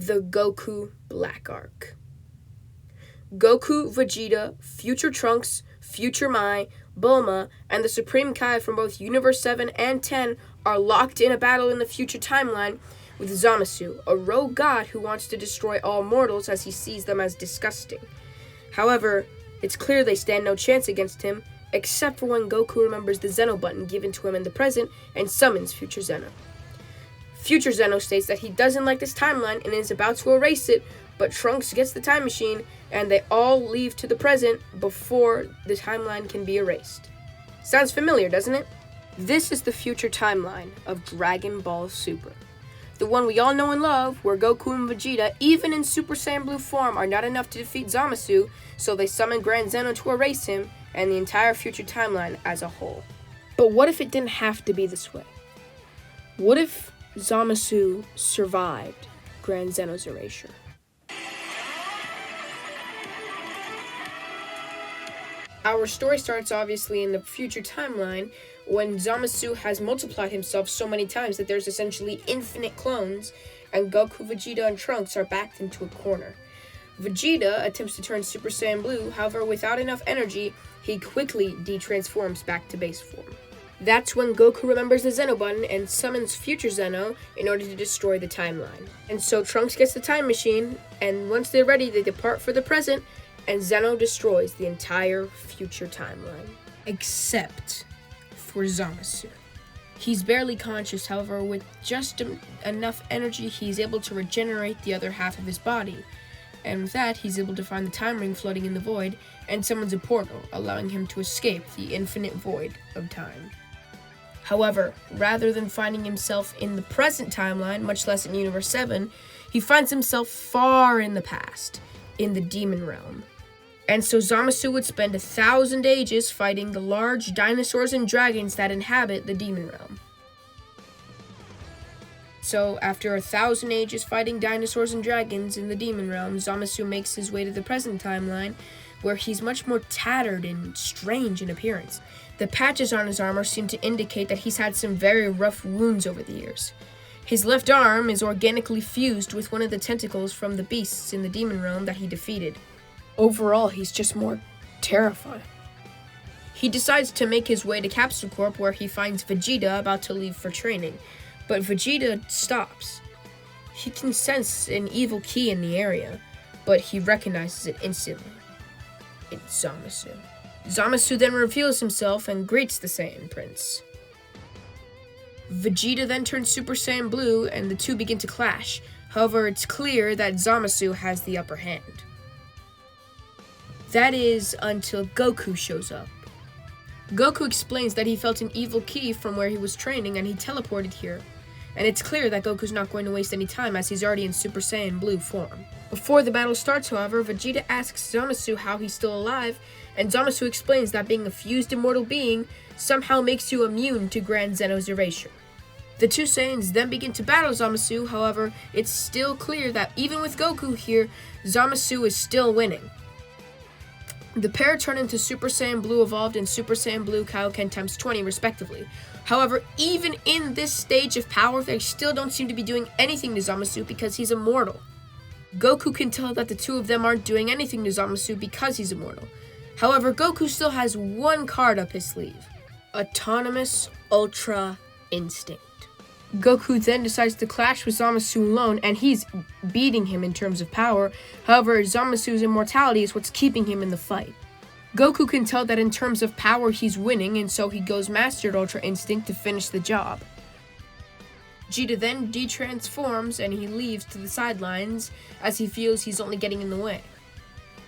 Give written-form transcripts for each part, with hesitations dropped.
the Goku Black Arc. Goku, Vegeta, Future Trunks, Future Mai, Bulma, and the Supreme Kai from both Universe 7 and 10 are locked in a battle in the future timeline with Zamasu, a rogue god who wants to destroy all mortals as he sees them as disgusting. However, it's clear they stand no chance against him, except for when Goku remembers the Zeno button given to him in the present and summons Future Zeno. Future Zeno states that he doesn't like this timeline and is about to erase it, but Trunks gets the time machine and they all leave to the present before the timeline can be erased. Sounds familiar, doesn't it? This is the future timeline of Dragon Ball Super. The one we all know and love, where Goku and Vegeta, even in Super Saiyan Blue form, are not enough to defeat Zamasu, so they summon Grand Zeno to erase him and the entire future timeline as a whole. But what if it didn't have to be this way? What if Zamasu survived Grand Zeno's erasure? Our story starts obviously in the future timeline when Zamasu has multiplied himself so many times that there's essentially infinite clones, and Goku, Vegeta, and Trunks are backed into a corner. Vegeta attempts to turn Super Saiyan Blue, however, without enough energy, he quickly de-transforms back to base form. That's when Goku remembers the Zeno button and summons Future Zeno in order to destroy the timeline. And so Trunks gets the time machine, and once they're ready, they depart for the present, and Zeno destroys the entire future timeline. Except for Zamasu. He's barely conscious, however, with just enough energy, he's able to regenerate the other half of his body. And with that, he's able to find the time ring floating in the void and summons a portal, allowing him to escape the infinite void of time. However, rather than finding himself in the present timeline, much less in Universe 7, he finds himself far in the past, in the demon realm. And so Zamasu would spend 1,000 ages fighting the large dinosaurs and dragons that inhabit the demon realm. So, after 1,000 ages fighting dinosaurs and dragons in the demon realm, Zamasu makes his way to the present timeline, where he's much more tattered and strange in appearance. The patches on his armor seem to indicate that he's had some very rough wounds over the years. His left arm is organically fused with one of the tentacles from the beasts in the demon realm that he defeated. Overall, he's just more terrifying. He decides to make his way to Capsule Corp, where he finds Vegeta about to leave for training, but Vegeta stops. He can sense an evil key in the area, but he recognizes it instantly. It's Zamasu. Zamasu then reveals himself and greets the Saiyan Prince. Vegeta then turns Super Saiyan Blue, and the two begin to clash. However, it's clear that Zamasu has the upper hand. That is until Goku shows up. Goku explains that he felt an evil key from where he was training and he teleported here. And it's clear that Goku's not going to waste any time as he's already in Super Saiyan Blue form. Before the battle starts, however, Vegeta asks Zamasu how he's still alive, and Zamasu explains that being a fused immortal being somehow makes you immune to Grand Zeno's erasure. The two Saiyans then begin to battle Zamasu, however, it's still clear that even with Goku here, Zamasu is still winning. The pair turn into Super Saiyan Blue Evolved and Super Saiyan Blue Kaioken times 20 respectively. However, even in this stage of power, they still don't seem to be doing anything to Zamasu because he's immortal. Goku can tell that the two of them aren't doing anything to Zamasu because he's immortal. However, Goku still has one card up his sleeve: Autonomous Ultra Instinct. Goku then decides to clash with Zamasu alone, and he's beating him in terms of power. However, Zamasu's immortality is what's keeping him in the fight. Goku can tell that in terms of power he's winning, and so he goes Mastered Ultra Instinct to finish the job. Vegeta then de-transforms and he leaves to the sidelines as he feels he's only getting in the way.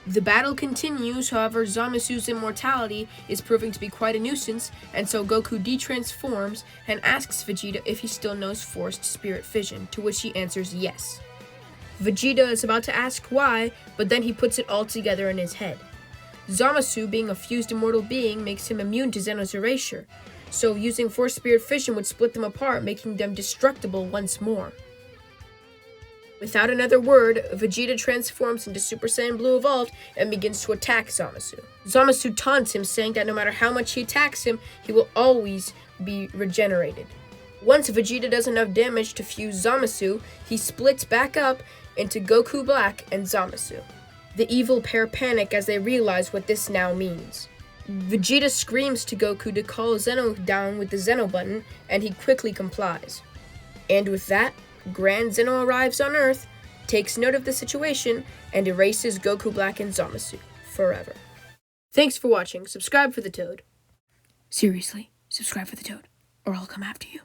The battle continues, however, Zamasu's immortality is proving to be quite a nuisance, and so Goku de-transforms and asks Vegeta if he still knows Forced Spirit Fission, to which he answers yes. Vegeta is about to ask why, but then he puts it all together in his head. Zamasu, being a fused immortal being, makes him immune to Zeno's erasure, so using Forced Spirit Fission would split them apart, making them destructible once more. Without another word, Vegeta transforms into Super Saiyan Blue Evolved and begins to attack Zamasu. Zamasu taunts him, saying that no matter how much he attacks him, he will always be regenerated. Once Vegeta does enough damage to fuse Zamasu, he splits back up into Goku Black and Zamasu. The evil pair panic as they realize what this now means. Vegeta screams to Goku to call Zeno down with the Zeno button, and he quickly complies. And with that, Grand Zeno arrives on Earth, takes note of the situation, and erases Goku Black and Zamasu forever. Thanks for watching. Subscribe for the Toad. Seriously, subscribe for the Toad, or I'll come after you.